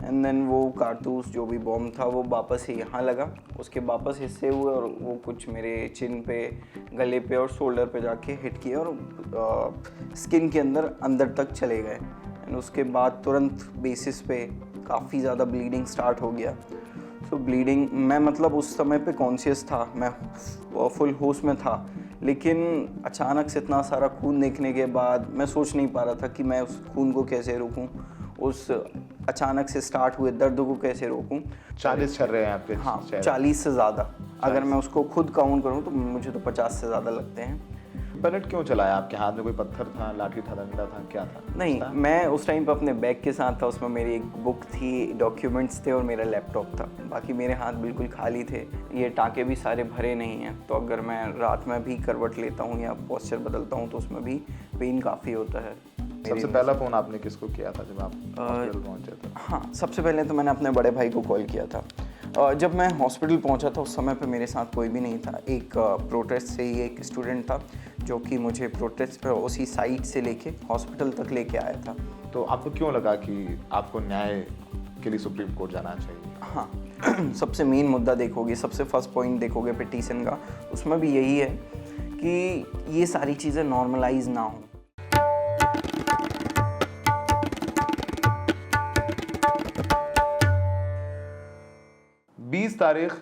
And then वो कारतूस जो भी बॉम्ब था वो वापस से यहाँ लगा, उसके वापस हिस्से हुए और वो कुछ मेरे चिन पे, गले पे और शोल्डर पे जाके हिट किए और स्किन के अंदर तक चले गए। एंड उसके बाद तुरंत बेसिस पे काफ़ी ज़्यादा ब्लीडिंग स्टार्ट हो गया। सो ब्लीडिंग, मैं मतलब उस समय पे कॉन्शियस था, मैं फुल होश में था, लेकिन अचानक से इतना सारा खून देखने के बाद मैं सोच नहीं पा रहा था कि मैं उस खून को कैसे रोकूं, उस अचानक से स्टार्ट हुए दर्द को कैसे रोकूं। 40 चल रहे हैं आपके हाँ, चेहरे? 40 से ज़्यादा। अगर मैं उसको खुद काउंट करूं तो मुझे तो 50 से ज़्यादा लगते हैं। पैलेट क्यों चलाया? आपके हाथ में कोई पत्थर था, लाठी था, डंडा था, क्या था? नहीं, मैं उस टाइम पे अपने बैग के साथ था, उसमें मेरी एक बुक थी, डॉक्यूमेंट्स थे और मेरा लैपटॉप था। बाकी मेरे हाथ बिल्कुल खाली थे। ये टाँके भी सारे भरे नहीं हैं, तो अगर मैं रात में भी करवट लेता हूँ या पोस्चर बदलता हूँ तो उसमें भी पेन काफ़ी होता है। सबसे पहला फ़ोन आपने किसको किया था जब आप हॉस्पिटल पहुंचे थे? हाँ, सबसे पहले तो मैंने अपने बड़े भाई को कॉल किया था। जब मैं हॉस्पिटल पहुंचा था उस समय पे मेरे साथ कोई भी नहीं था। एक प्रोटेस्ट से ही एक स्टूडेंट था जो कि मुझे प्रोटेस्ट पर उसी साइट से लेके हॉस्पिटल तक लेके आया था। तो आपको क्यों लगा कि आपको न्याय के लिए सुप्रीम कोर्ट जाना चाहिए? हाँ, सबसे मेन मुद्दा देखोगे, सबसे फर्स्ट पॉइंट देखोगे पिटीशन का, उसमें भी यही है कि ये सारी चीज़ें नॉर्मलाइज ना हो। बीस तारीख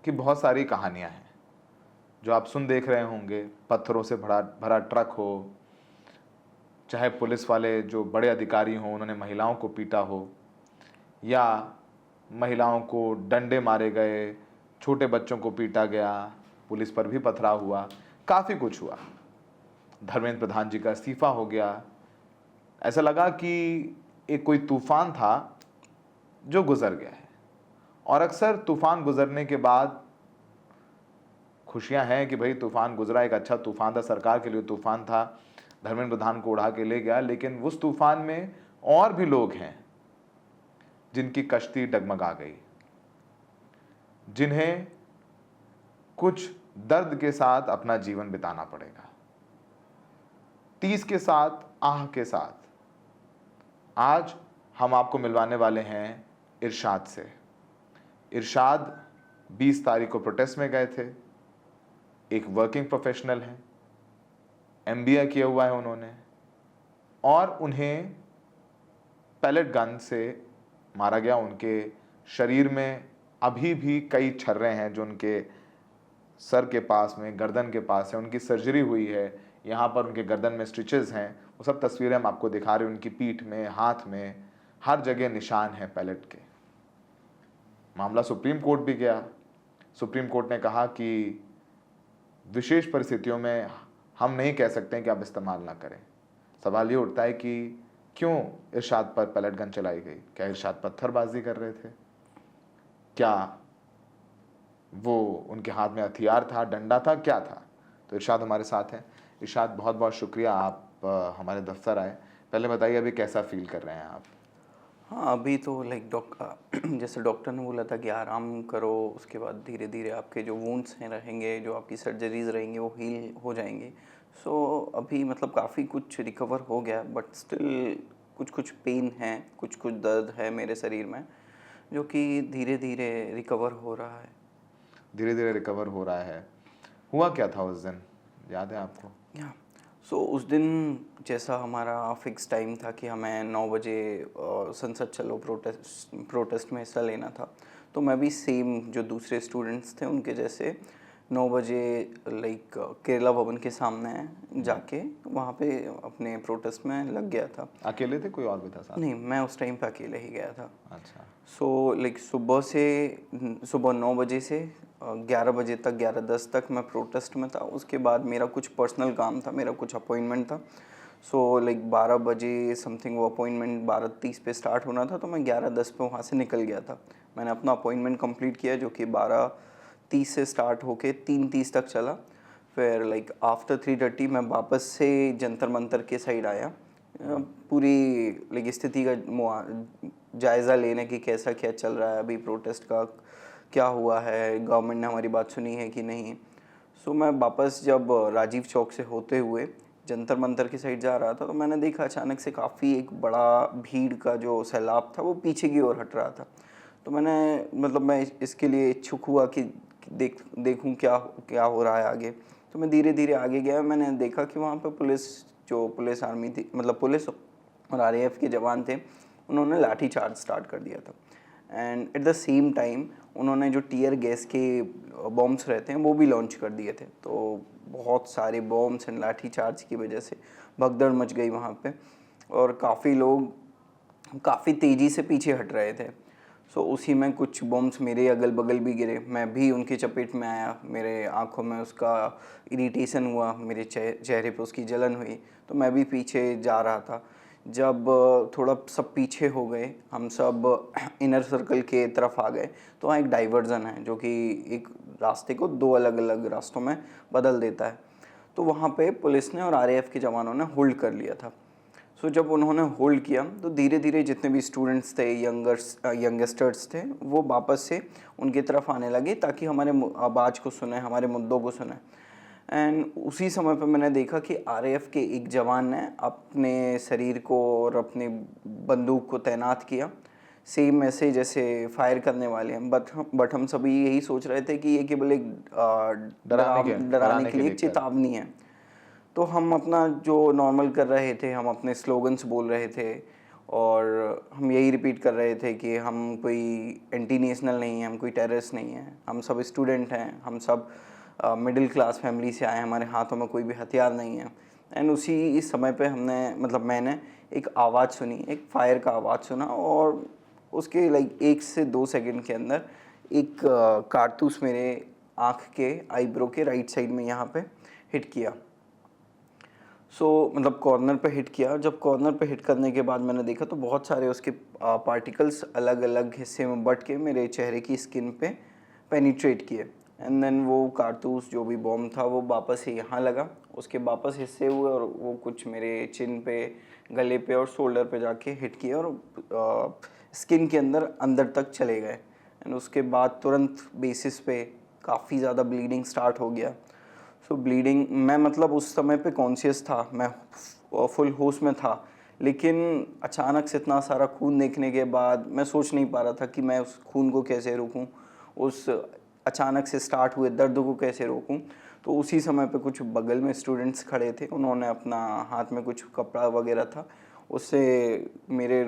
की बहुत सारी कहानियां हैं जो आप सुन देख रहे होंगे। पत्थरों से भरा भरा ट्रक हो, चाहे पुलिस वाले जो बड़े अधिकारी हों उन्होंने महिलाओं को पीटा हो, या महिलाओं को डंडे मारे गए, छोटे बच्चों को पीटा गया, पुलिस पर भी पथराव हुआ, काफ़ी कुछ हुआ। धर्मेंद्र प्रधान जी का इस्तीफा हो गया। ऐसा लगा कि एक कोई तूफान था जो गुजर गया है। और अक्सर तूफान गुजरने के बाद खुशियां हैं कि भाई तूफान गुजरा, एक अच्छा तूफान था, सरकार के लिए तूफान था, धर्मेंद्र प्रधान को उड़ा के ले गया। लेकिन उस तूफान में और भी लोग हैं जिनकी कश्ती डगमगा गई, जिन्हें कुछ दर्द के साथ अपना जीवन बिताना पड़ेगा, टीस के साथ, आह के साथ। आज हम आपको मिलवाने वाले हैं इरशाद से। इरशाद 20 तारीख को प्रोटेस्ट में गए थे। एक वर्किंग प्रोफेशनल हैं, एमबीए किया हुआ है उन्होंने, और उन्हें पैलेट गन से मारा गया। उनके शरीर में अभी भी कई छर्रे हैं जो उनके सर के पास में, गर्दन के पास है। उनकी सर्जरी हुई है, यहाँ पर उनके गर्दन में स्टिचेस हैं। वो सब तस्वीरें हम आपको दिखा रहे हैं। उनकी पीठ में, हाथ में, हर जगह निशान है पैलेट के। मामला सुप्रीम कोर्ट भी गया। सुप्रीम कोर्ट ने कहा कि विशेष परिस्थितियों में हम नहीं कह सकते हैं कि आप इस्तेमाल ना करें। सवाल ये उठता है कि क्यों इरशाद पर पैलेट गन चलाई गई? क्या इरशाद पत्थरबाजी कर रहे थे? क्या वो उनके हाथ में हथियार था, डंडा था, क्या था? तो इरशाद हमारे साथ हैं। इरशाद, बहुत बहुत शुक्रिया आप हमारे दफ्तर आए। पहले बताइए अभी कैसा फील कर रहे हैं आप? हाँ, अभी तो लाइक जैसे डॉक्टर ने बोला था कि आराम करो, उसके बाद धीरे धीरे आपके जो वुंड्स हैं रहेंगे, जो आपकी सर्जरीज रहेंगी वो हील हो जाएंगे। सो अभी मतलब काफ़ी कुछ रिकवर हो गया, बट स्टिल कुछ कुछ पेन है, कुछ कुछ दर्द है मेरे शरीर में, जो कि धीरे धीरे रिकवर हो रहा है। धीरे धीरे रिकवर हो रहा है। हुआ क्या था उस दिन, याद है आपको? या सो उस दिन जैसा हमारा फिक्स टाइम था कि हमें 9 बजे संसद चलो प्रोटेस्ट में हिस्सा लेना था, तो मैं भी सेम जो दूसरे स्टूडेंट्स थे उनके जैसे 9 बजे लाइक केरला भवन के सामने जाके वहाँ पे अपने प्रोटेस्ट में लग गया था। अकेले थे, कोई और भी था साथ? नहीं, मैं उस टाइम पे अकेले ही गया था। अच्छा। सो लाइक सुबह 9 बजे से 11 बजे तक, 11:10 तक मैं प्रोटेस्ट में था। उसके बाद मेरा कुछ पर्सनल काम था, मेरा कुछ अपॉइंटमेंट था। सो लाइक 12 बजे समथिंग वो अपॉइंटमेंट 12:30 पे स्टार्ट होना था, तो मैं 11:10 पे वहाँ से निकल गया था। मैंने अपना अपॉइंटमेंट कंप्लीट किया जो कि 12:30 से स्टार्ट होके 3:30 तक चला। फिर लाइक आफ्टर 3:30 मैं वापस से जंतर मंतर के साइड आया, पूरी लाइक स्थिति का जायज़ा लेने की, कैसा क्या चल रहा है अभी प्रोटेस्ट का, क्या हुआ है, गवर्नमेंट ने हमारी बात सुनी है कि नहीं। सो मैं वापस जब राजीव चौक से होते हुए जंतर मंतर की साइड जा रहा था, तो मैंने देखा अचानक से काफ़ी एक बड़ा भीड़ का जो सैलाब था वो पीछे की ओर हट रहा था। तो मैंने मतलब मैं इसके लिए इच्छुक हुआ कि देखूं क्या क्या हो रहा है आगे। तो मैं धीरे धीरे आगे गया, मैंने देखा कि वहाँ पे पुलिस आर्मी थी, मतलब पुलिस और आरएएफ के जवान थे, उन्होंने लाठी चार्ज स्टार्ट कर दिया था। And at the same time उन्होंने जो टीयर गैस के बॉम्ब्स रहते हैं वो भी लॉन्च कर दिए थे। तो बहुत सारे बॉम्ब्स एंड लाठी चार्ज की वजह से भगदड़ मच गई वहाँ पे, और काफ़ी लोग काफ़ी तेज़ी से पीछे हट रहे थे। सो उसी में कुछ बॉम्ब्स मेरे अगल बगल भी गिरे, मैं भी उनकी चपेट में आया, मेरे आँखों में उसका इरिटेशन हुआ, मेरे चेहरे पे उसकी जलन हुई, तो मैं भी पीछे जा रहा था। जब थोड़ा सब पीछे हो गए, हम सब इनर सर्कल के तरफ आ गए, तो वहाँ एक डाइवर्जन है जो कि एक रास्ते को दो अलग अलग रास्तों में बदल देता है। तो वहाँ पे पुलिस ने और आरएएफ के जवानों ने होल्ड कर लिया था। सो जब उन्होंने होल्ड किया तो धीरे धीरे जितने भी स्टूडेंट्स थे, यंगस्टर्स थे, वो वापस से उनकी तरफ आने लगे ताकि हमारे आवाज़ को सुने, हमारे मुद्दों को सुने। एंड उसी समय पर मैंने देखा कि आरएएफ के एक जवान ने अपने शरीर को और अपनी बंदूक को तैनात किया, सेम ऐसे जैसे फायर करने वाले हैं, बट हम सभी यही सोच रहे थे कि ये केवल एक डराने के लिए एक चेतावनी है। तो हम अपना जो नॉर्मल कर रहे थे, हम अपने स्लोगन्स बोल रहे थे और हम यही रिपीट कर रहे थे कि हम कोई एंटी नेशनल नहीं है, हम कोई टेररिस्ट नहीं है, हम सब स्टूडेंट हैं, हम सब मिडिल क्लास फैमिली से आए, हमारे हाथों में कोई भी हथियार नहीं है। एंड उसी इस समय पे मैंने एक आवाज़ सुनी, एक फायर का आवाज़ सुना, और उसके लाइक 1 से 2 सेकंड के अंदर एक कारतूस मेरे आँख के आईब्रो के राइट साइड में यहाँ पे हिट किया। मतलब कॉर्नर पे हिट किया। जब कॉर्नर पे हिट करने के बाद मैंने देखा तो बहुत सारे उसके पार्टिकल्स अलग अलग हिस्से में बट के मेरे चेहरे की स्किन पे पेनिट्रेट किए। एंड देन वो कारतूस जो भी बॉम्ब था वो वापस से यहाँ लगा, उसके वापस हिस्से हुए और वो कुछ मेरे चिन पे, गले पे और शोल्डर पे जाके हिट किए और स्किन के अंदर तक चले गए। एंड उसके बाद तुरंत बेसिस पे काफ़ी ज़्यादा ब्लीडिंग स्टार्ट हो गया। ब्लीडिंग, मैं मतलब उस समय पे कॉन्शियस था, मैं फुल होश में था, लेकिन अचानक से इतना सारा खून देखने के बाद मैं सोच नहीं पा रहा था कि मैं उस खून को कैसे रोकूं, उस अचानक से स्टार्ट हुए दर्द को कैसे रोकूं। तो उसी समय पे कुछ बगल में स्टूडेंट्स खड़े थे, उन्होंने अपना हाथ में कुछ कपड़ा वगैरह था, उससे मेरे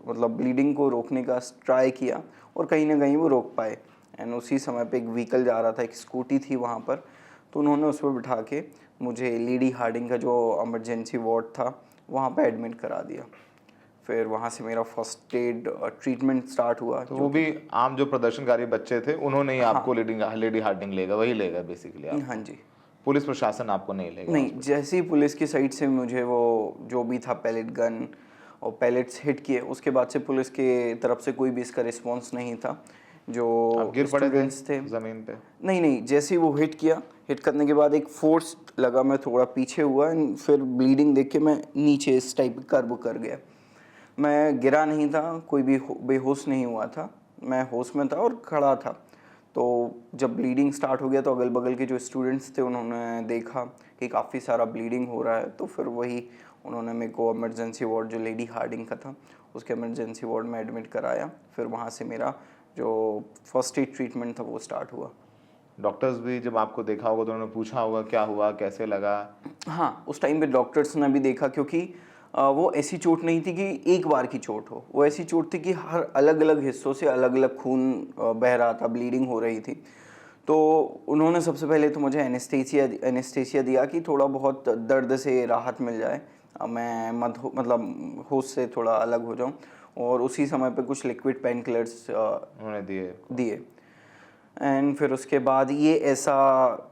मतलब ब्लीडिंग को रोकने का ट्राई किया और कहीं ना कहीं वो रोक पाए। एंड उसी समय पे एक व्हीकल जा रहा था, एक स्कूटी थी वहाँ पर, तो उन्होंने उस पर बिठा के मुझे लेडी हार्डिंग का जो इमरजेंसी वार्ड था वहाँ पे एडमिट करा दिया। फिर वहाँ से मेरा फर्स्ट एड ट्रीटमेंट स्टार्ट हुआ। तो वो भी आम जो प्रदर्शनकारी बच्चे थे उन्होंने ही आपको लेडी हार्डिंग लेगा, वही लेगा बेसिकली आपको? हाँ जी। पुलिस प्रशासन आपको नहीं लेगा? नहीं, जैसे ही पुलिस की साइड से मुझे वो जो भी था पैलेट गन और पैलेट्स हिट किए, उसके बाद से पुलिस के तरफ से कोई भी इसका रिस्पॉन्स नहीं था। जो आप गिर पड़े थे जमीन पे? नहीं, जैसे ही वो हिट किया, हिट करने के बाद एक फोर्स लगा, मैं थोड़ा पीछे हुआ एंड फिर ब्लीडिंग देख के मैं नीचे इस टाइप कर्व कर गया। मैं गिरा नहीं था, कोई भी बेहोश नहीं हुआ था, मैं होश में था और खड़ा था। तो जब ब्लीडिंग स्टार्ट हो गया तो अगल बगल के जो स्टूडेंट्स थे उन्होंने देखा कि काफ़ी सारा ब्लीडिंग हो रहा है, तो फिर वही उन्होंने मेरे को इमरजेंसी वार्ड जो लेडी हार्डिंग का था उसके इमरजेंसी वार्ड में एडमिट कराया। फिर वहाँ से मेरा जो फर्स्ट एड ट्रीटमेंट था वो स्टार्ट हुआ। डॉक्टर्स भी जब आपको देखा होगा तो उन्होंने पूछा होगा क्या हुआ, कैसे लगा? हाँ, उस टाइम पे डॉक्टर्स ने भी देखा, क्योंकि वो ऐसी चोट नहीं थी कि एक बार की चोट हो, वो ऐसी चोट थी कि हर अलग अलग हिस्सों से अलग अलग खून बह रहा था, ब्लीडिंग हो रही थी। तो उन्होंने सबसे पहले तो मुझे एनेस्थीसिया दिया कि थोड़ा बहुत दर्द से राहत मिल जाए, मैं मतलब होश से थोड़ा अलग हो जाऊं, और उसी समय पे कुछ लिक्विड पेन किलर्स उन्होंने दिए। एंड फिर उसके बाद ये ऐसा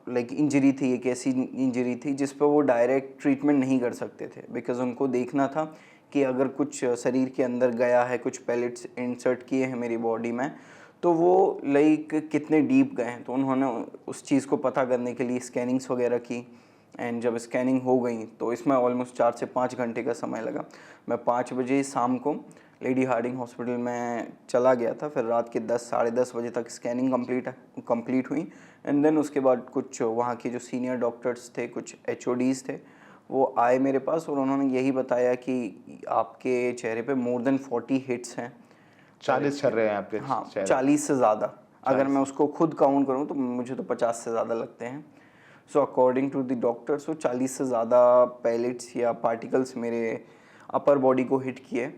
लाइक इंजरी थी, एक ऐसी इंजरी थी जिस पर वो डायरेक्ट ट्रीटमेंट नहीं कर सकते थे, बिकॉज उनको देखना था कि अगर कुछ शरीर के अंदर गया है, कुछ पैलेट्स इंसर्ट किए हैं मेरी बॉडी में, तो वो लाइक कितने डीप गए हैं। तो उन्होंने उस चीज़ को पता करने के लिए स्कैनिंग्स वगैरह की, एंड जब स्कैनिंग हो गई तो इसमें ऑलमोस्ट 4 से 5 घंटे का समय लगा। मैं 5 बजे शाम को लेडी हार्डिंग हॉस्पिटल में चला गया था, फिर रात के 10 साढ़े 10 बजे तक स्कैनिंग कंप्लीट हुई। एंड देन उसके बाद कुछ वहाँ के जो सीनियर डॉक्टर्स थे, कुछ HODs थे, वो आए मेरे पास और उन्होंने यही बताया कि आपके चेहरे पे मोर देन 40 हिट्स हैं। 40 छर्रे हैं आपके हाँ, चेहरे? 40 से ज़्यादा। अगर 40 मैं उसको खुद काउंट करूँ तो मुझे तो 50 से ज़्यादा लगते हैं। So according to the doctors वो 40 से ज़्यादा पैलेट्स या पार्टिकल्स मेरे अपर बॉडी को हिट किए,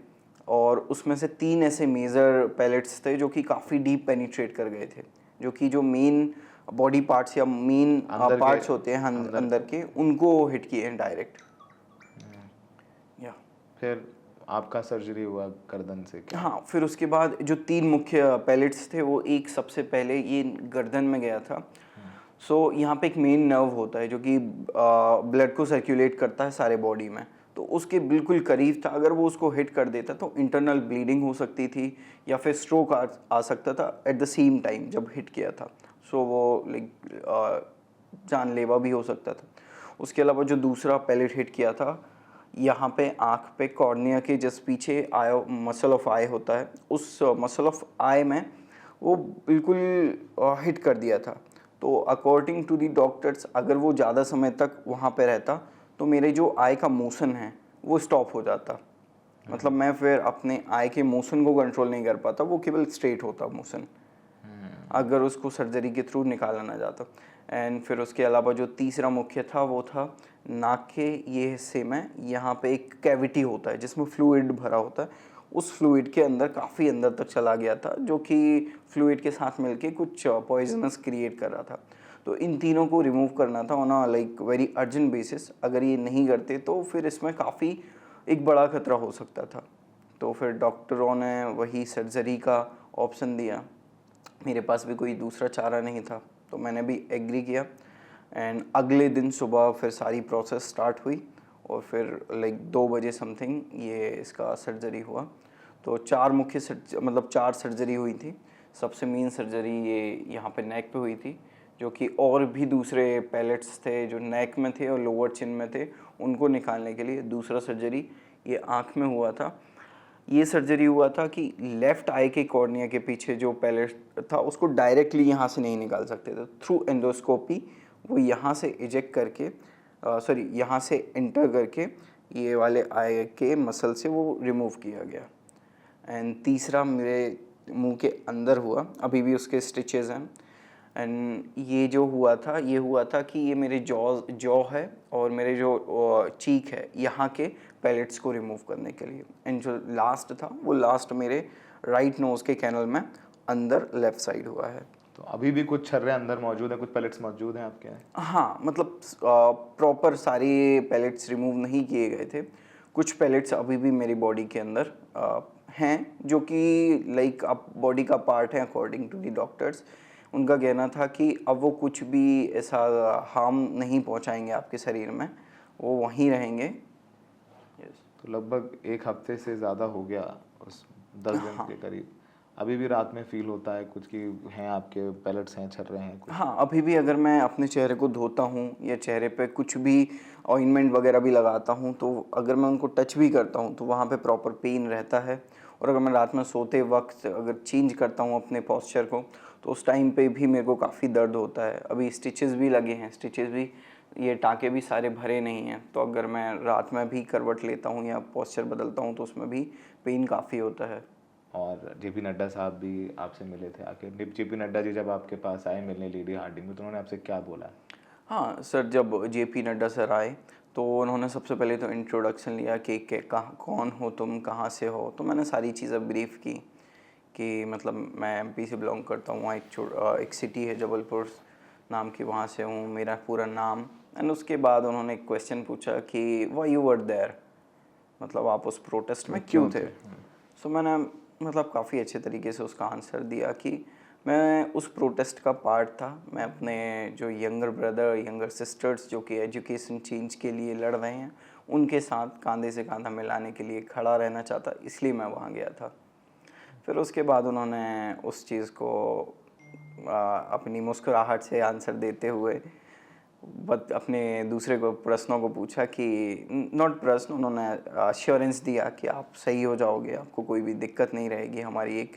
और उसमें से 3 ऐसे मेजर पैलेट्स थे जो कि काफ़ी डीप पेनिट्रेट कर गए थे, जो कि जो मेन बॉडी पार्ट्स या मेन अंदर के पार्ट्स होते हैं अंदर के, उनको हिट किए हैं डायरेक्ट। या फिर आपका सर्जरी हुआ गर्दन से क्या? हाँ, फिर उसके बाद जो 3 मुख्य पैलेट्स थे वो एक सबसे पहले ये गर्दन में गया था। सो यहाँ पे एक मेन नर्व होता है जो कि ब्लड को सर्कुलेट करता है सारे बॉडी में, तो उसके बिल्कुल करीब था। अगर वो उसको हिट कर देता तो इंटरनल ब्लीडिंग हो सकती थी या फिर स्ट्रोक आ सकता था एट द सेम टाइम जब हिट किया था। सो वो लाइक जानलेवा भी हो सकता था। उसके अलावा जो दूसरा पैलेट हिट किया था, यहाँ पे आँख पे कॉर्निया के जस्ट पीछे आई मसल ऑफ आई होता है, उस मसल ऑफ आई में वो बिल्कुल हिट कर दिया था। तो अकॉर्डिंग टू दी डॉक्टर्स अगर वो ज़्यादा समय तक वहाँ पे रहता तो मेरे जो आई का मोशन है वो स्टॉप हो जाता। मतलब मैं फिर अपने आई के मोशन को कंट्रोल नहीं कर पाता, वो केवल स्ट्रेट होता मोशन अगर उसको सर्जरी के थ्रू निकाला ना जाता। एंड फिर उसके अलावा जो तीसरा मुख्य था वो था नाक के ये हिस्से में, यहाँ पे एक कैविटी होता है जिसमें फ्लूइड भरा होता है, उस फ्लूइड के अंदर काफ़ी अंदर तक चला गया था, जो कि फ्लूइड के साथ मिलके कुछ पॉइजनस क्रिएट कर रहा था। तो इन तीनों को रिमूव करना था on a like very urgent basis. अगर ये नहीं करते तो फिर इसमें काफ़ी एक बड़ा खतरा हो सकता था। तो फिर डॉक्टरों ने वही सर्जरी का ऑप्शन दिया। मेरे पास भी कोई दूसरा चारा नहीं था, तो मैंने भी एग्री किया। एंड अगले दिन सुबह फिर सारी प्रोसेस स्टार्ट हुई और फिर लाइक 2 बजे समथिंग ये इसका सर्जरी हुआ। तो 4 मुख्य मतलब 4 सर्जरी हुई थी। सबसे मेन सर्जरी ये यहाँ पे नेक पे हुई थी, जो कि और भी दूसरे पैलेट्स थे जो नेक में थे और लोअर चिन में थे, उनको निकालने के लिए। दूसरा सर्जरी ये आँख में हुआ था। ये सर्जरी हुआ था कि लेफ़्ट आई के कॉर्निया के पीछे जो पैलेट था उसको डायरेक्टली यहाँ से नहीं निकाल सकते थे, थ्रू एंडोस्कोपी वो यहाँ से इजेक्ट करके यहाँ से एंटर करके ये वाले आई के मसल से वो रिमूव किया गया। एंड तीसरा मेरे मुंह के अंदर हुआ, अभी भी उसके स्टिचेस हैं। एंड ये जो हुआ था ये हुआ था कि ये मेरे जॉ है और मेरे जो चीक है यहाँ के पैलेट्स को रिमूव करने के लिए। एंड जो लास्ट था वो लास्ट मेरे राइट नोज़ के कैनल में अंदर लेफ़्ट साइड हुआ है। तो अभी भी कुछ छर्रे अंदर मौजूद हैं, कुछ पैलेट्स मौजूद हैं आपके? हाँ, मतलब प्रॉपर सारे पैलेट्स रिमूव नहीं किए गए थे। कुछ पैलेट्स अभी भी मेरी बॉडी के अंदर हैं, जो कि लाइक अब बॉडी का पार्ट है अकॉर्डिंग टू दी डॉक्टर्स। उनका कहना था कि अब वो कुछ भी ऐसा हार्म नहीं पहुंचाएंगे आपके शरीर में, वो वहीं रहेंगे। यस। तो लगभग 1 हफ्ते से ज़्यादा हो गया, उस 10 दिन के करीब। अभी भी रात में फील होता है कुछ कि हैं आपके पैलेट्स हैं, छर्रे हैं कुछ? हाँ, अभी भी अगर मैं अपने चेहरे को धोता हूँ या चेहरे पे कुछ भी ऑइंटमेंट वगैरह भी लगाता हूँ, तो अगर मैं उनको टच भी करता हूँ तो वहाँ पे प्रॉपर पेन रहता है। और अगर मैं रात में सोते वक्त अगर चेंज करता हूँ अपने पोस्चर को तो उस टाइम पे भी मेरे को काफ़ी दर्द होता है। अभी स्टिचेस भी लगे हैं, स्टिचेस भी, ये टाँके भी सारे भरे नहीं हैं, तो अगर मैं रात में भी करवट लेता हूँ या पोस्चर बदलता हूँ तो उसमें भी पेन काफ़ी होता है। और जेपी नड्डा साहब भी आपसे मिले थे आके? जेपी नड्डा जी जब आपके पास आए मिलने लेडी हार्डिंग में, तो उन्होंने आपसे क्या बोला? हाँ सर, जब जेपी नड्डा सर आए तो उन्होंने सबसे पहले तो इंट्रोडक्शन लिया कि कहाँ कौन हो तुम, कहाँ से हो। तो मैंने सारी चीज़ें ब्रीफ की कि मतलब मैं एमपी से बिलोंग करता हूँ, एक सिटी है जबलपुर नाम की, वहाँ से हूँ, मेरा पूरा नाम। एंड उसके बाद उन्होंने एक क्वेश्चन पूछा कि व्हाई यू वर देयर, मतलब आप उस प्रोटेस्ट में क्यों थे। सो मैंने मतलब काफ़ी अच्छे तरीके से उसका आंसर दिया कि मैं उस प्रोटेस्ट का पार्ट था। मैं अपने जो यंगर ब्रदर, यंगर सिस्टर्स जो कि एजुकेशन चेंज के लिए लड़ रहे हैं, उनके साथ कंधे से कंधा मिलाने के लिए खड़ा रहना चाहता, इसलिए मैं वहाँ गया था। फिर उसके बाद उन्होंने उस चीज़ को अपनी मुस्कुराहट से आंसर देते हुए अपने दूसरे को प्रश्नों को पूछा कि नॉट प्रश्न, उन्होंने अश्योरेंस दिया कि आप सही हो जाओगे, आपको कोई भी दिक्कत नहीं रहेगी। हमारी एक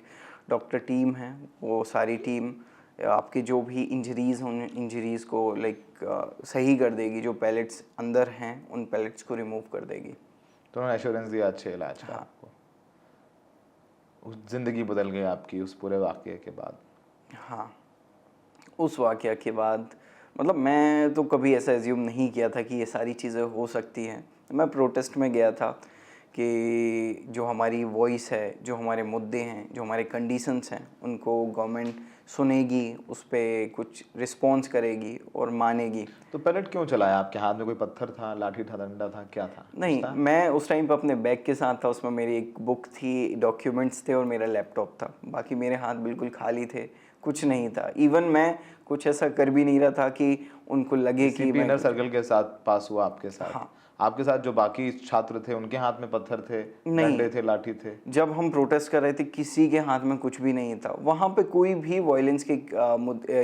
डॉक्टर टीम है, वो सारी टीम आपके जो भी इंजरीज़ उन इंजरीज़ को लाइक सही कर देगी, जो पैलेट्स अंदर हैं उन पैलेट्स को रिमूव कर देगी। तो उन्होंने एश्योरेंस दिया अच्छे इलाज का हाँ। आपको। उस ज़िंदगी बदल गई आपकी उस पूरे वाक़ये के बाद। हाँ, उस वाक़या के बाद मतलब मैं तो कभी ऐसा एज्यूम नहीं किया था कि ये सारी चीज़ें हो सकती हैं। मैं प्रोटेस्ट में गया था कि जो हमारी वॉइस है, जो हमारे मुद्दे हैं, जो हमारे कंडीशंस हैं, उनको गवर्नमेंट सुनेगी, उस पे कुछ रिस्पॉन्स करेगी और मानेगी। तो पैलेट क्यों चलाया? आपके हाथ में कोई पत्थर था, लाठी था, डंडा था, क्या था? नहीं, कुछ था? मैं उस टाइम पे अपने बैग के साथ था, उसमें मेरी एक बुक थी, डॉक्यूमेंट्स थे और मेरा लैपटॉप था। बाकी मेरे हाथ बिल्कुल खाली थे, कुछ नहीं था। इवन मैं कुछ ऐसा कर भी नहीं रहा था कि उनको लगे कि सीपी मैं इनर कुछ। सर्कल के साथ पास हुआ आपके साथ। हाँ। आपके साथ जो बाकी छात्र थे उनके हाथ में पत्थर थे, नहीं। डंडे थे, लाठी थे। जब हम प्रोटेस्ट कर रहे थे किसी के हाथ में कुछ भी नहीं था। वहाँ पे कोई भी वायलेंस के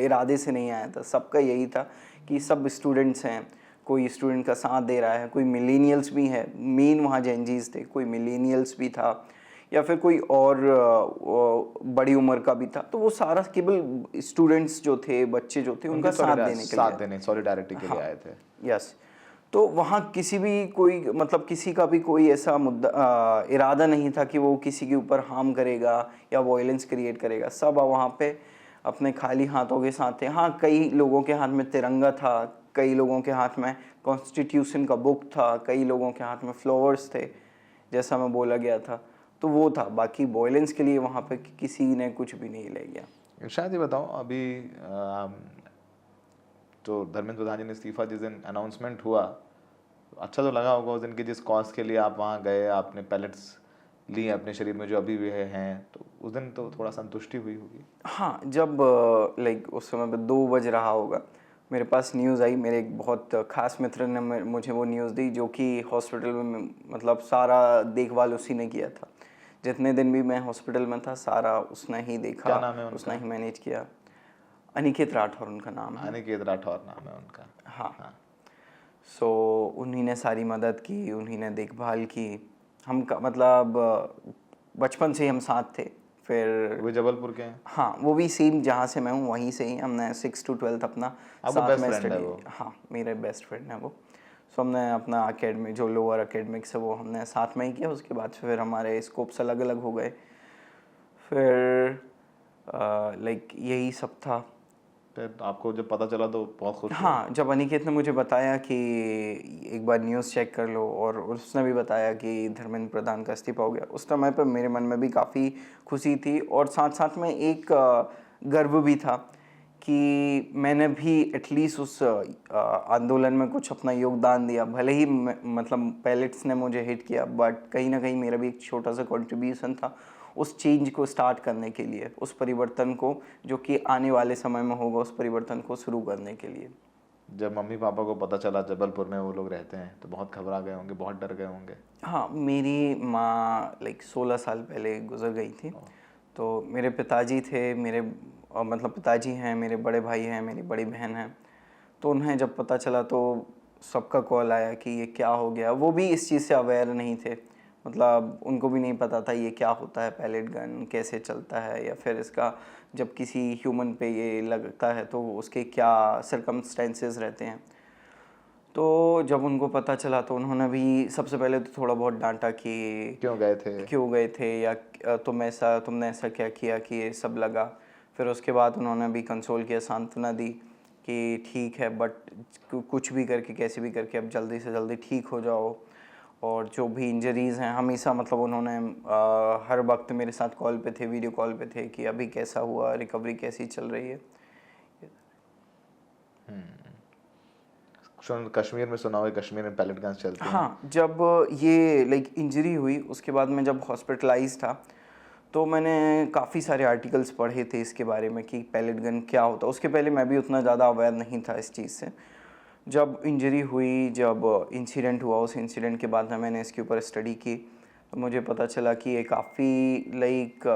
इरादे से नहीं आया था। सबका यही था कि सब स्टूडेंट्स हैं, कोई स्टूडेंट का साथ दे रहा है, कोई मिलेनियल्स भी है। मेन वहाँ जेनजीज थे, कोई मिलेनियल्स भी था या फिर कोई और बड़ी उम्र का भी था। तो वो सारा केवल स्टूडेंट्स जो थे, बच्चे जो थे, उनका साथ देने के लिए। सॉलिडारिटी के लिए हाँ। आए थे। यस। तो वहाँ किसी भी कोई मतलब किसी का भी कोई ऐसा मुद्दा इरादा नहीं था कि वो किसी के ऊपर हार्म करेगा या वॉयलेंस क्रिएट करेगा। सब वहाँ पे अपने खाली हाथों के साथ थे। हाँ, कई लोगों के हाथ में तिरंगा था, कई लोगों के हाथ में कॉन्स्टिट्यूशन का बुक था, कई लोगों के हाथ में फ्लावर्स थे, जैसा मैं बोला गया था। तो वो था, बाकी वॉयलेंस के लिए वहाँ पे किसी ने कुछ भी नहीं ले गया। शायद ये बताओ, अभी तो धर्मेंद्र प्रधान जी ने इस्तीफा जिस दिन अनाउंसमेंट हुआ, अच्छा तो लगा होगा उस दिन कि जिस कॉज के लिए आप वहाँ गए, आपने पैलेट्स लिए अपने शरीर में जो अभी भी हैं, तो उस दिन तो थोड़ा संतुष्टि हुई होगी। हाँ, जब लाइक उस समय पे 2 बज रहा होगा, मेरे पास न्यूज़ आई। मेरे एक बहुत खास मित्र ने मुझे वो न्यूज़ दी, जो कि हॉस्पिटल में मतलब सारा देखभाल उसी ने किया था। जितने दिन भी मैं हॉस्पिटल में था, सारा उसने ही देखा, क्या नाम है उनका? उसने ही मैनेज किया। अनिकेत राठौर उनका नाम है। अनिकेत राठौर नाम है उनका। हाँ। सो उन्हीं ने सारी मदद की, उन्हीं ने देखभाल की। मतलब बचपन से ही हम साथ थे। फिर वो जबलपुर के हैं? हाँ, वो भी सेम जहाँ से मैं हूँ वहीं से ही। हमने 6 to 12 अपना आपका साथ बेस्ट में फ्रेंड है स्टडी। वो? हाँ, मेरे बेस्ट फ्रेंड है वो। सो हमने अपना अकेडमी जो लोअर अकेडमिक्स है वो हमने साथ में ही किया। उसके बाद फिर हमारे स्कोप्स अलग अलग हो गए। फिर लाइक यही सब था। फिर आपको जब पता चला तो बहुत खुश हुए? हाँ, जब अनिकेत ने मुझे बताया कि एक बार न्यूज़ चेक कर लो, और उसने भी बताया कि धर्मेंद्र प्रधान का इस्तीफा हो गया, उस समय पर मेरे मन में भी काफ़ी खुशी थी और साथ साथ में एक गर्व भी था कि मैंने भी एटलीस्ट उस आंदोलन में कुछ अपना योगदान दिया। भले ही मतलब पैलेट्स ने मुझे हिट किया, बट कहीं ना कहीं मेरा भी एक छोटा सा कंट्रीब्यूशन था उस चेंज को स्टार्ट करने के लिए, उस परिवर्तन को जो कि आने वाले समय में होगा, उस परिवर्तन को शुरू करने के लिए। जब मम्मी पापा को पता चला जबलपुर में वो लोग रहते हैं, तो बहुत घबरा गए होंगे, बहुत डर गए होंगे? हाँ, मेरी माँ लाइक 16 साल पहले गुजर गई थी। तो मेरे पिताजी थे, मेरे मतलब पिताजी हैं, मेरे बड़े भाई हैं, मेरी बड़ी बहन है। तो उन्हें जब पता चला तो सबका कॉल आया कि ये क्या हो गया। वो भी इस चीज़ से अवेयर नहीं थे, मतलब उनको भी नहीं पता था ये क्या होता है, पैलेट गन कैसे चलता है, या फिर इसका जब किसी ह्यूमन पे ये लगता है तो उसके क्या सर्कमस्टेंसेस रहते हैं। तो जब उनको पता चला तो उन्होंने भी सबसे पहले तो थोड़ा बहुत डांटा कि क्यों गए थे या तुमने ऐसा क्या किया कि ये सब लगा। फिर उसके बाद उन्होंने भी कंसोल किया, सांत्वना दी कि ठीक है, बट कुछ भी करके कैसे भी करके अब जल्दी से जल्दी ठीक हो जाओ। और जो भी इंजरीज़ हैं हमेशा मतलब उन्होंने हर वक्त मेरे साथ कॉल पे थे, वीडियो कॉल पे थे कि अभी कैसा हुआ, रिकवरी कैसी चल रही है। कश्मीर में सुना हुआ है, कश्मीर में पैलेट गन्स चलती हैं। हाँ, जब ये लाइक इंजरी हुई उसके बाद मैं जब हॉस्पिटलाइज था तो मैंने काफ़ी सारे आर्टिकल्स पढ़े थे इसके बारे में कि पैलेट गन क्या होता है। उसके पहले मैं भी उतना ज़्यादा अवेयर नहीं था इस चीज़ से। जब इंजरी हुई, जब इंसिडेंट हुआ, उस इंसिडेंट के बाद मैंने इसके ऊपर स्टडी की तो मुझे पता चला कि ये काफ़ी लाइक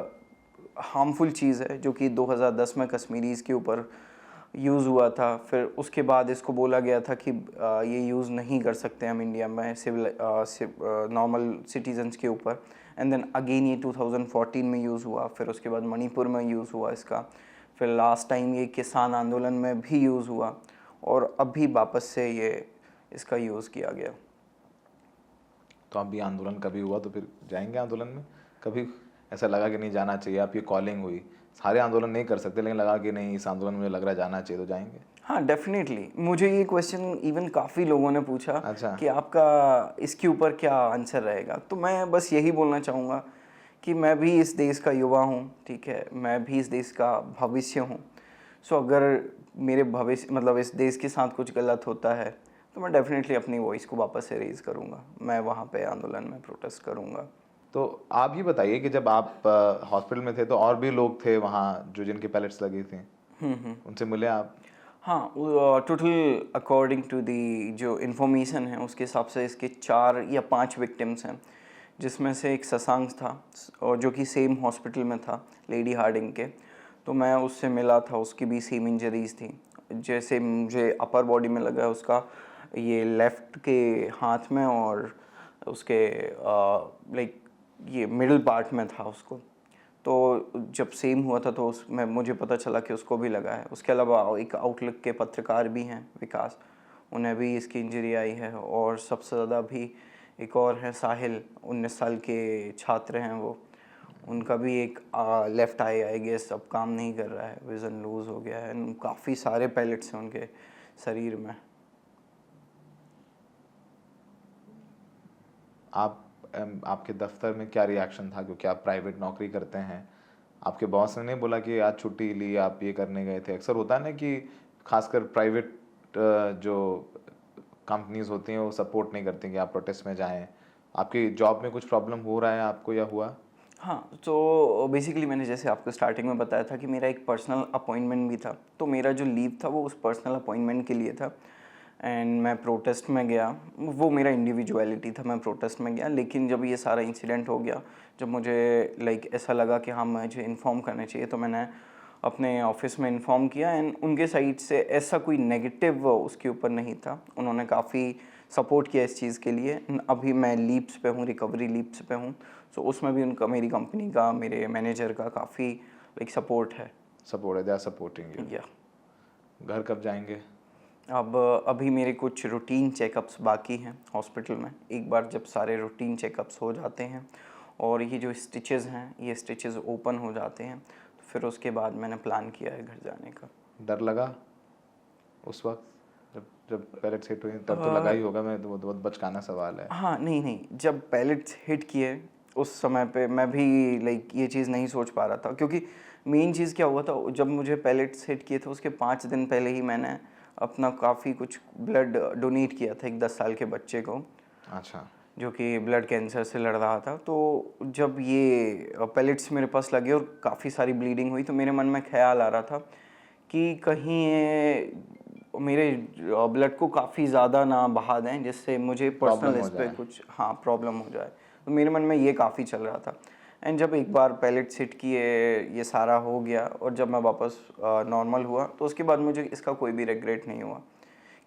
हार्मफुल चीज़ है, जो कि 2010 में कश्मीरीज़ के ऊपर यूज़ हुआ था। फिर उसके बाद इसको बोला गया था कि ये यूज़ नहीं कर सकते हम इंडिया में सिविल नॉर्मल सिटीजन्स के ऊपर। एंड देन अगेन ये 2014 में यूज़ हुआ, फिर उसके बाद मणिपुर में यूज़ हुआ इसका, फिर लास्ट टाइम ये किसान आंदोलन में भी यूज़ हुआ और अभी वापस से ये इसका यूज़ किया गया। तो अभी आंदोलन कभी हुआ तो फिर जाएंगे आंदोलन में? कभी ऐसा लगा कि नहीं जाना चाहिए, आपकी कॉलिंग हुई, सारे आंदोलन नहीं कर सकते लेकिन लगा कि नहीं इस आंदोलन में मुझे लग रहा है जाना चाहिए, तो जाएंगे? हाँ डेफिनेटली, मुझे ये क्वेश्चन इवन काफ़ी लोगों ने पूछा अच्छा। कि आपका इसके ऊपर क्या आंसर रहेगा। तो मैं बस यही बोलना चाहूँगा कि मैं भी इस देश का युवा हूँ, ठीक है, मैं भी इस देश का भविष्य हूँ। सो अगर मेरे भविष्य मतलब इस देश के साथ कुछ गलत होता है तो मैं डेफिनेटली अपनी वॉइस को वापस से रेज़ करूँगा, मैं वहाँ पे आंदोलन में प्रोटेस्ट करूँगा। तो आप ये बताइए कि जब आप हॉस्पिटल में थे तो और भी लोग थे वहाँ जो जिनके पैलेट्स लगी थी, उनसे मिले आप? हाँ, टोटल अकॉर्डिंग टू दी जो इन्फॉर्मेशन है उसके हिसाब से इसके 4 या 5 विक्टिम्स हैं, जिसमें से एक शशांक था और जो कि सेम हॉस्पिटल में था लेडी हार्डिंग के। तो मैं उससे मिला था, उसकी भी सेम इंजरीज थी। जैसे मुझे अपर बॉडी में लगा है उसका ये लेफ़्ट के हाथ में और उसके लाइक ये मिडिल पार्ट में था उसको। तो जब सेम हुआ था तो उसमें मुझे पता चला कि उसको भी लगा है। उसके अलावा एक आउटलुक के पत्रकार भी हैं विकास, उन्हें भी इसकी इंजरी आई है। और सबसे ज़्यादा भी एक और है साहिल, 19 साल के छात्र हैं वो, उनका भी एक लेफ़्ट आई गेस अब काम नहीं कर रहा है, विज़न लूज़ हो गया है। काफ़ी सारे पैलेट्स हैं उनके शरीर में। आपके दफ्तर में क्या रिएक्शन था, क्योंकि आप प्राइवेट नौकरी करते हैं? आपके बॉस ने नहीं बोला कि आज छुट्टी ली, आप ये करने गए थे? अक्सर होता है ना कि खासकर प्राइवेट जो कंपनीज होती हैं वो सपोर्ट नहीं करती कि आप प्रोटेस्ट में जाएं। आपकी जॉब में कुछ प्रॉब्लम हो रहा है आपको या हुआ? हाँ, तो बेसिकली मैंने जैसे आपको स्टार्टिंग में बताया था कि मेरा एक पर्सनल अपॉइंटमेंट भी था, तो मेरा जो लीव था वो उस पर्सनल अपॉइंटमेंट के लिए था एंड मैं प्रोटेस्ट में गया। वो मेरा इंडिविजुअलिटी था, मैं प्रोटेस्ट में गया। लेकिन जब ये सारा इंसिडेंट हो गया, जब मुझे लाइक ऐसा लगा कि हाँ मुझे इन्फॉर्म करना चाहिए, तो मैंने अपने ऑफिस में इन्फॉर्म किया एंड उनके साइड से ऐसा कोई नेगेटिव उसके ऊपर नहीं था। उन्होंने काफ़ी सपोर्ट किया इस चीज़ के लिए। अभी मैं लीव्स पे हूँ, रिकवरी लीव्स पे हूँ, सो उसमें भी उनका, मेरी कंपनी का, मेरे मैनेजर का काफ़ी लाइक सपोर्ट है। सपोर्ट है, दे आर सपोर्टिंग यू। या घर कब जाएंगे? अब अभी मेरे कुछ रूटीन चेकअप्स बाकी हैं हॉस्पिटल में। एक बार जब सारे रूटीन चेकअप्स हो जाते हैं और ये जो स्टिचेस हैं ये स्टिचेस ओपन हो जाते हैं, तो फिर उसके बाद मैंने प्लान किया है घर जाने का। डर लगा उस वक्त जब जब पैलेट्स हिट हुई? तब तो लगा ही होगा, मैं तो बहुत बचकाना सवाल है। हाँ, नहीं, जब पैलेट्स हिट किए उस समय पे मैं भी लाइक ये चीज़ नहीं सोच पा रहा था, क्योंकि मेन चीज़ क्या हुआ था, जब मुझे पैलेट्स हिट किए थे उसके 5 दिन पहले ही मैंने अपना काफ़ी कुछ ब्लड डोनेट किया था एक 10 साल के बच्चे को, अच्छा। जो कि ब्लड कैंसर से लड़ रहा था। तो जब ये पैलेट्स मेरे पास लगे और काफ़ी सारी ब्लीडिंग हुई, तो मेरे मन में ख्याल आ रहा था कि कहीं ये मेरे ब्लड को काफ़ी ज़्यादा ना बहा दें, जिससे मुझे पर्सनल इस पे कुछ हाँ प्रॉब्लम हो जाए। तो मेरे मन में ये काफ़ी चल रहा था। एंड जब एक बार पैलेट्स हिट किए, ये सारा हो गया और जब मैं वापस नॉर्मल हुआ, तो उसके बाद मुझे इसका कोई भी रिग्रेट नहीं हुआ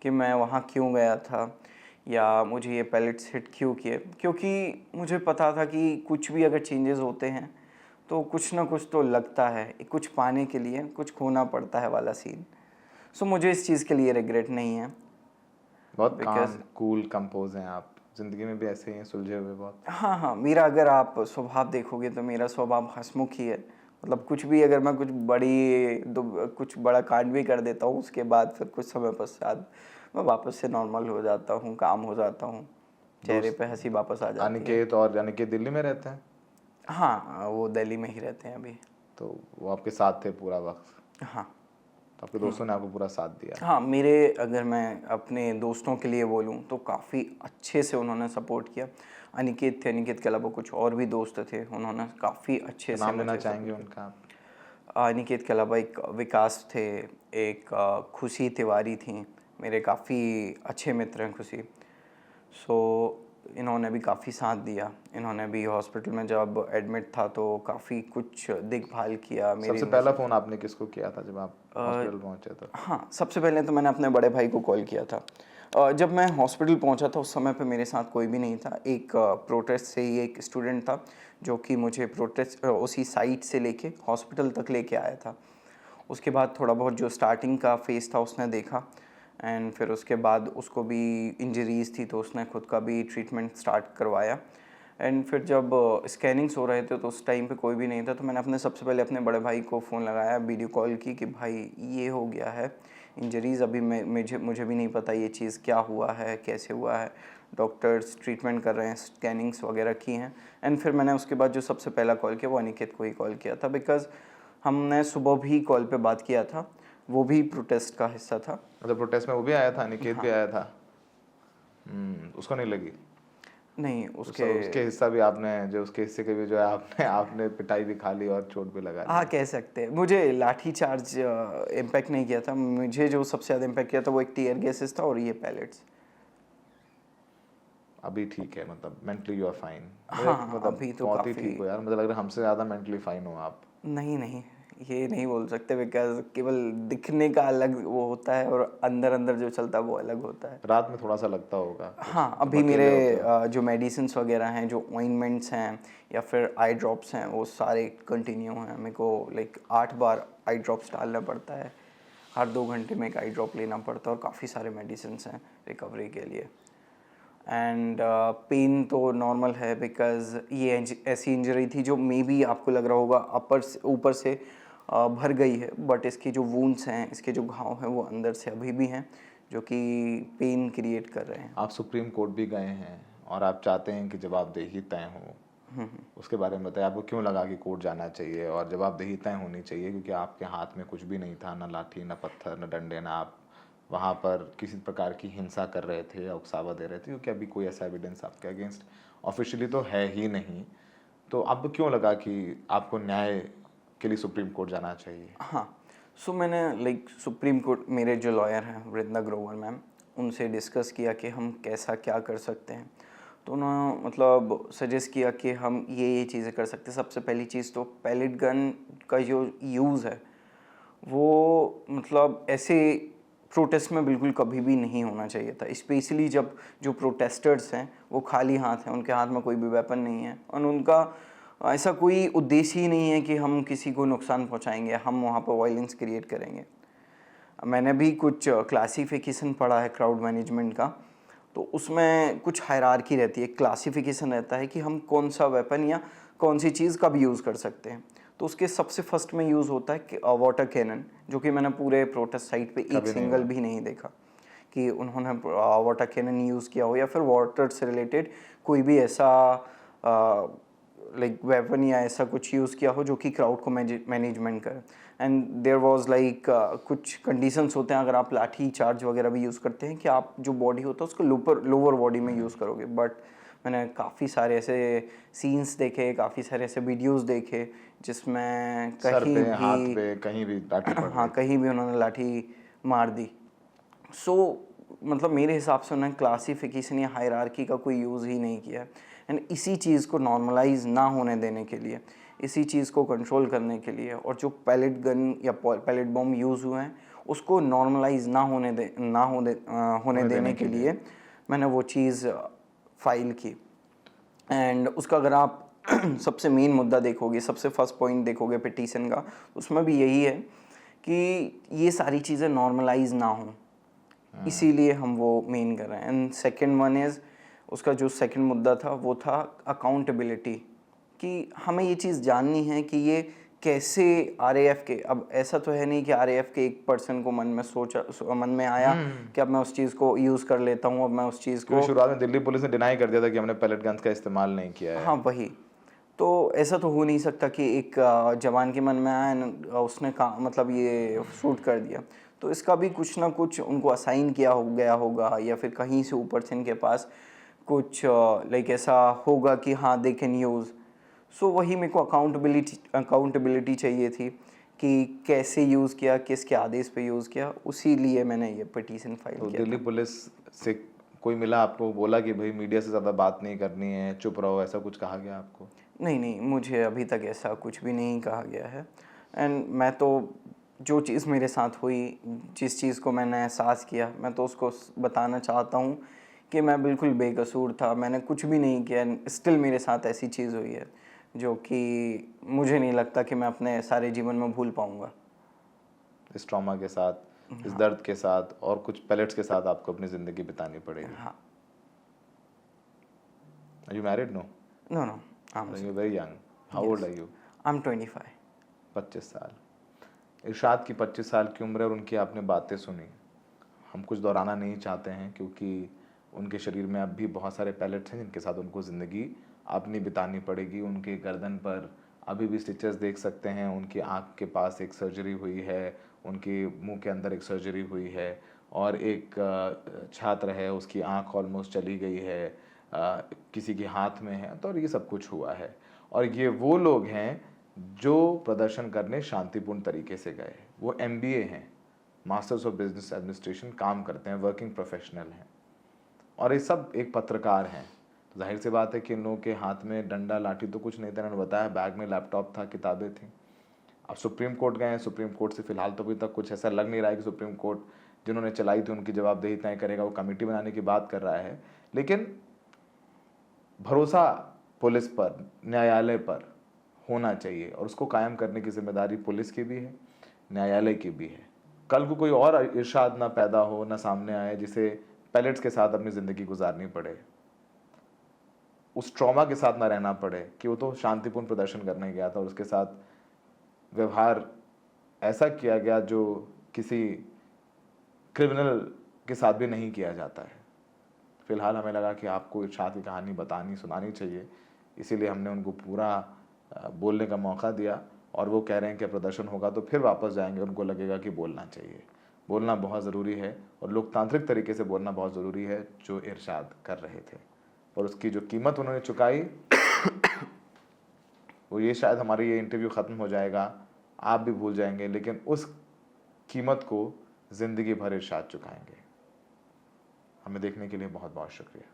कि मैं वहाँ क्यों गया था या मुझे ये पैलेट्स हिट क्यों किए, क्योंकि मुझे पता था कि कुछ भी अगर चेंजेस होते हैं तो कुछ ना कुछ तो लगता है, कुछ पाने के लिए कुछ खोना पड़ता है वाला सीन। सो मुझे इस चीज़ के लिए रिग्रेट नहीं है। बहुत Because काम, कूल, कंपोज हैं आप। ज़िंदगी में भी ऐसे ही हैं, सुलझे हुए बहुत। हाँ, मेरा अगर आप स्वभाव देखोगे तो मेरा स्वभाव हंसमुख ही है। मतलब कुछ भी अगर मैं कुछ बड़ा कांड भी कर देता हूँ, उसके बाद फिर कुछ समय पश्चात मैं वापस से नॉर्मल हो जाता हूँ, काम हो जाता हूँ, चेहरे पे हंसी वापस आ जाती है। अनिकेत और अनिकेत दिल्ली में रहते हैं? हाँ, वो दिल्ली में ही रहते हैं अभी। तो वो आपके साथ थे पूरा वक्त? हाँ। तो आपके दोस्तों ने आपको पूरा साथ दिया? हाँ, मेरे अगर मैं अपने दोस्तों के लिए बोलूँ तो काफ़ी अच्छे से उन्होंने सपोर्ट किया। अनिकेत थे, अनिकेत के अलावा कुछ और भी दोस्त थे, उन्होंने काफ़ी अच्छे से नाम लेना मुझे चाहेंगे support उनका आप? किया। अनिकेत के अलावा एक विकास थे, एक खुशी तिवारी थी, मेरे काफ़ी अच्छे मित्र हैं खुशी। सो इन्होंने भी काफ़ी साथ दिया। इन्होंने भी हॉस्पिटल में जब एडमिट था तो काफ़ी कुछ देखभाल किया मेरी। सबसे पहला फ़ोन आपने किसको किया था जब आप हॉस्पिटल पहुंचे तो? हाँ, सबसे पहले तो मैंने अपने बड़े भाई को कॉल किया था। जब मैं हॉस्पिटल पहुंचा था उस समय पे मेरे साथ कोई भी नहीं था। एक प्रोटेस्ट से ही एक स्टूडेंट था जो कि मुझे प्रोटेस्ट उसी साइट से लेके हॉस्पिटल तक लेके आया था। उसके बाद थोड़ा बहुत जो स्टार्टिंग का फेस था उसने देखा, एंड फिर उसके बाद उसको भी इंजरीज़ थी तो उसने खुद का भी ट्रीटमेंट स्टार्ट करवाया। एंड फिर जब स्कैनिंग्स हो रहे थे तो उस टाइम पे कोई भी नहीं था, तो मैंने अपने सबसे पहले अपने बड़े भाई को फ़ोन लगाया, वीडियो कॉल की कि भाई ये हो गया है इंजरीज़, अभी मुझे भी नहीं पता ये चीज़ क्या हुआ है, कैसे हुआ है, डॉक्टर्स ट्रीटमेंट कर रहे हैं, स्कैनिंग्स वगैरह की हैं। एंड फिर मैंने उसके बाद जो सबसे पहला कॉल किया वो अनिकेत को ही कॉल किया था, बिकॉज़ हमने सुबह भी कॉल पे बात किया था, वो भी प्रोटेस्ट का हिस्सा था। मतलब प्रोटेस्ट में वो भी आया था, निकेत भी हाँ। आया था। उसको नहीं लगी? नहीं उसके उसके उसके हिस्सा भी आपने, जो उसके हिस्से के भी जो है आपने आपने पिटाई भी खा ली और चोट भी लगा हाँ ली। कह सकते हैं, मुझे लाठी चार्ज इम्पैक्ट नहीं किया था, मुझे जो सबसे ज़्यादा इम्पैक्ट किया था वो एक टीयर गैसेस था और ये पैलेट्स। अभी ठीक है, मतलब मेंटली यू आर फाइन? हाँ मतलब अभी तो बहुत ही काफ़ी। ठीक हो यार, मुझे लग रहा है हमसे ज़्यादा मेंटली फाइन हो आप। नहीं नहीं, ये नहीं बोल सकते, बिकॉज केवल दिखने का अलग वो होता है और अंदर अंदर जो चलता है वो अलग होता है। रात में थोड़ा सा लगता होगा कुछ, हाँ जब अभी मेरे अकेले होते हो। जो मेडिसिन्स वगैरह हैं, जो ऑइंटमेंट्स हैं या फिर आई ड्रॉप्स हैं, वो सारे कंटिन्यू हैं। मेरे को लाइक 8 बार आई ड्रॉप्स डालना पड़ता है, हर 2 घंटे में एक आई ड्रॉप लेना पड़ता है, और काफ़ी सारे मेडिसिन्स हैं रिकवरी के लिए। एंड पेन तो नॉर्मल है, बिकॉज ये ऐसी इंजरी थी जो मे बी आपको लग रहा होगा अपर से ऊपर से भर गई है, बट इसके जो वूंड्स हैं, इसके जो घाव हैं वो अंदर से अभी भी हैं, जो कि पेन क्रिएट कर रहे हैं। आप सुप्रीम कोर्ट भी गए हैं और आप चाहते हैं कि जवाबदेही तय हो, उसके बारे में बताइए। आपको क्यों लगा कि कोर्ट जाना चाहिए और जवाबदेही तय होनी चाहिए? क्योंकि आपके हाथ में कुछ भी नहीं था, ना लाठी, ना पत्थर, ना डंडे, ना आप वहाँ पर किसी प्रकार की हिंसा कर रहे थे या उकसावा दे रहे थे, क्योंकि अभी कोई ऐसा एविडेंस आपके अगेंस्ट ऑफिशियली तो है ही नहीं। तो आपको क्यों लगा कि आपको न्याय के लिए सुप्रीम कोर्ट जाना चाहिए? हाँ, सो मैंने लाइक सुप्रीम कोर्ट, मेरे जो लॉयर हैं वृंदा ग्रोवर मैम, उनसे डिस्कस किया कि हम कैसा क्या कर सकते हैं। तो उन्होंने मतलब सजेस्ट किया कि हम ये चीज़ें कर सकते हैं। सबसे पहली चीज़ तो पैलेट गन का जो यूज़ है वो मतलब ऐसे प्रोटेस्ट में बिल्कुल कभी भी नहीं होना चाहिए था, स्पेशली जब जो प्रोटेस्टर्स हैं वो खाली हाथ हैं, उनके हाथ में कोई भी वेपन नहीं है, और उनका ऐसा कोई उद्देश्य ही नहीं है कि हम किसी को नुकसान पहुंचाएंगे, हम वहाँ पर वायलेंस क्रिएट करेंगे। मैंने भी कुछ क्लासिफिकेशन पढ़ा है क्राउड मैनेजमेंट का, तो उसमें कुछ हायरार्की रहती है, क्लासिफिकेशन रहता है कि हम कौन सा वेपन या कौन सी चीज़ कब यूज़ कर सकते हैं। तो उसके सबसे फर्स्ट में यूज़ होता है वाटर कैनन, जो कि मैंने पूरे प्रोटेस्ट साइट पे एक कभी नहीं सिंगल हुआ। भी नहीं देखा कि उन्होंने वाटर कैनन यूज़ किया हो, या फिर वाटर से रिलेटेड कोई भी ऐसा लाइक वेपन या ऐसा कुछ यूज़ किया हो जो कि क्राउड को मैनेजमेंट करे। एंड देयर वाज लाइक कुछ कंडीशंस होते हैं, अगर आप लाठी चार्ज वगैरह भी यूज़ करते हैं, कि आप जो बॉडी होता है उसको लोअर बॉडी में यूज़ करोगे। बट मैंने काफ़ी सारे ऐसे सीन्स देखे, काफ़ी सारे ऐसे वीडियोस देखे जिसमें सर कहीं पे, हाथ भी पे, कहीं भी लाठी पड़ हाँ रही थी। कहीं भी उन्होंने लाठी मार दी। सो मतलब मेरे हिसाब से उन्होंने क्लासिफिकेशन या हायरार्की का कोई यूज़ ही नहीं किया। एंड इसी चीज़ को नॉर्मलाइज ना होने देने के लिए, इसी चीज़ को कंट्रोल करने के लिए, और जो पैलेट गन या पैलेट बॉम्ब यूज़ हुए हैं उसको नॉर्मलाइज होने देने के लिए मैंने वो चीज़ फाइल की। एंड उसका अगर आप सबसे मेन मुद्दा देखोगे, सबसे फर्स्ट पॉइंट देखोगे पिटीशन का, उसमें भी यही है कि ये सारी चीज़ें नॉर्मलाइज ना हो, इसीलिए हम वो मेन कर रहे हैं। एंड सेकंड वन इज़, उसका जो सेकंड मुद्दा था वो था अकाउंटेबिलिटी, कि हमें ये चीज़ जाननी है कि ये कैसे आरएएफ के, अब ऐसा तो है नहीं कि आरएएफ के एक पर्सन को मन में आया कि अब मैं उस चीज़ को यूज़ कर लेता हूँ, अब मैं उस चीज़ क्योंकि को। शुरुआत में दिल्ली पुलिस ने डिनाई कर दिया था कि हमने पैलेट गन्स का इस्तेमाल नहीं किया है। हाँ वही, तो ऐसा तो हो नहीं सकता कि एक जवान के मन में आया and उसने मतलब ये शूट कर दिया। तो इसका भी कुछ ना कुछ उनको असाइन किया हो गया होगा, या फिर कहीं से ऊपर से इनके पास कुछ लाइक ऐसा होगा कि हाँ दे कैन यूज़। सो वही मेरे को अकाउंटेबिलिटी चाहिए थी कि कैसे यूज़ किया, किसके आदेश पे यूज़ किया, उसी लिए मैंने ये पिटीशन फाइल तो किया दिल्ली था। पुलिस से कोई मिला आपको, बोला कि भाई मीडिया से ज़्यादा बात नहीं करनी है, चुप रहो, ऐसा कुछ कहा गया आपको? नहीं नहीं, मुझे अभी तक ऐसा कुछ भी नहीं कहा गया है। एंड मैं तो जो चीज़ मेरे साथ हुई, जिस चीज़ को मैंने एहसास किया, मैं तो उसको बताना चाहता हूँ कि मैं बिल्कुल बेकसूर था, मैंने कुछ भी नहीं किया। स्टिल मेरे साथ ऐसी चीज़ हुई है जो कि मुझे नहीं लगता कि मैं अपने सारे जीवन में भूल पाऊँगा। इस ट्रॉमा के साथ, इस दर्द के साथ और कुछ पैलेट्स के साथ आपको अपनी ज़िंदगी बितानी पड़ेगी। हाँ। Are you married? No. No no, Are you very young? How old are you? I am 25। 25 साल। इरशाद की 25 साल की उम्र है और उनकी आपने बातें सुनी। हम कुछ दोहराना नहीं चाहते हैं क्योंकि उनके शरीर में अब भी बहुत सारे पैलेट्स हैं जिनके साथ उनको ज़िंदगी अपनी बितानी पड़ेगी। उनके गर्दन पर अभी भी स्टिचेस देख सकते हैं, उनकी आँख के पास एक सर्जरी हुई है, उनके मुंह के अंदर एक सर्जरी हुई है और एक छात्र है उसकी आँख ऑलमोस्ट चली गई है, किसी के हाथ में है, तो ये सब कुछ हुआ है। और ये वो लोग हैं जो प्रदर्शन करने शांतिपूर्ण तरीके से गए। वो MBA हैं, मास्टर्स ऑफ बिजनेस एडमिनिस्ट्रेशन, काम करते हैं, वर्किंग प्रोफेशनल हैं और ये सब एक पत्रकार हैं। तो जाहिर सी बात है कि इन लोगों के हाथ में डंडा लाठी तो कुछ नहीं था, इन्होंने बताया बैग में लैपटॉप था, किताबें थी। अब सुप्रीम कोर्ट गए हैं, सुप्रीम कोर्ट से फिलहाल तो अभी तक कुछ ऐसा लग नहीं रहा है कि सुप्रीम कोर्ट जिन्होंने चलाई थी उनकी जवाबदेही तय करेगा, वो कमेटी बनाने की बात कर रहा है। लेकिन भरोसा पुलिस पर, न्यायालय पर होना चाहिए और उसको कायम करने की जिम्मेदारी पुलिस की भी है, न्यायालय की भी है। कल को कोई और इरशाद ना पैदा हो, ना सामने आए जिसे पैलेट्स के साथ अपनी ज़िंदगी गुजारनी पड़े, उस ट्रॉमा के साथ ना रहना पड़े कि वो तो शांतिपूर्ण प्रदर्शन करने गया था और उसके साथ व्यवहार ऐसा किया गया जो किसी क्रिमिनल के साथ भी नहीं किया जाता है। फिलहाल हमें लगा कि आपको इरशाद की कहानी बतानी, सुनानी चाहिए, इसीलिए हमने उनको पूरा बोलने का मौका दिया और वो कह रहे हैं कि प्रदर्शन होगा तो फिर वापस जाएंगे। उनको लगेगा कि बोलना चाहिए, बोलना बहुत ज़रूरी है और लोकतांत्रिक तरीके से बोलना बहुत ज़रूरी है, जो इरशाद कर रहे थे। और उसकी जो कीमत उन्होंने चुकाई वो ये, शायद हमारी ये इंटरव्यू ख़त्म हो जाएगा, आप भी भूल जाएंगे, लेकिन उस कीमत को ज़िंदगी भर इरशाद चुकाएंगे। हमें देखने के लिए बहुत बहुत शुक्रिया।